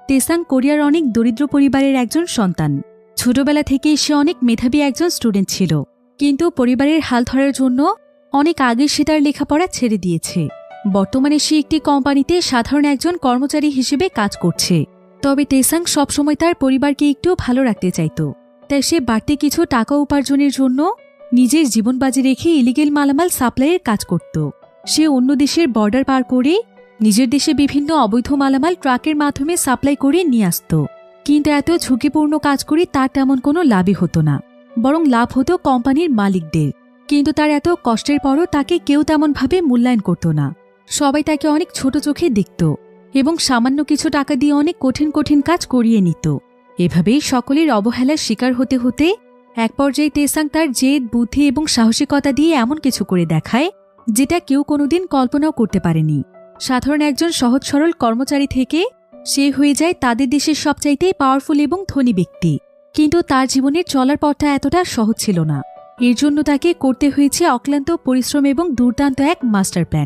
তেসাং কোরিয়ার অনেক দরিদ্র পরিবারের একজন সন্তান। ছোটবেলা থেকেই সে অনেক মেধাবী একজন স্টুডেন্ট ছিল, কিন্তু পরিবারের হাল ধরার জন্য অনেক আগে সে তার লেখাপড়া ছেড়ে দিয়েছে। বর্তমানে সে একটি কোম্পানিতে সাধারণ একজন কর্মচারী হিসেবে কাজ করছে। তবে তেসাং সবসময় তার পরিবারকে একটু ভালো রাখতে চাইত, তাই সে বাড়তি কিছু টাকা উপার্জনের জন্য নিজের জীবন বাজি রেখে ইলিগেল মালামাল সাপ্লাইয়ের কাজ করত। সে অন্য দেশের বর্ডার পার করে নিজের দেশে বিভিন্ন অবৈধ মালামাল ট্রাকের মাধ্যমে সাপ্লাই করে নিয়ে আসত। কিন্তু এত ঝুঁকিপূর্ণ কাজ করে তার তেমন কোনো লাভই হতো না, বরং লাভ হতো কোম্পানির মালিকদের। কিন্তু তার এত কষ্টের পরও তাকে কেউ তেমনভাবে মূল্যায়ন করত না। সবাই তাকে অনেক ছোট চোখে দেখত এবং সামান্য কিছু টাকা দিয়ে অনেক কঠিন কঠিন কাজ করিয়ে নিত। এভাবেই সকলের অবহেলার শিকার হতে হতে এক পর্যায়ে তেসাং তার জেদ, বুদ্ধি এবং সাহসিকতা দিয়ে এমন কিছু করে দেখায় যেটা কেউ কোনোদিন কল্পনাও করতে পারেনি। সাধারণ একজন সহজ সরল কর্মচারী থেকে সে হয়ে যায় তাদের দেশের সবচাইতে পাওয়ারফুল এবং ধনী ব্যক্তি। কিন্তু তার জীবনের চলার পথটা এতটা সহজ ছিল না। এর জন্য তাকে করতে হয়েছে অক্লান্ত পরিশ্রম এবং দুর্দান্ত এক মাস্টার প্ল্যান।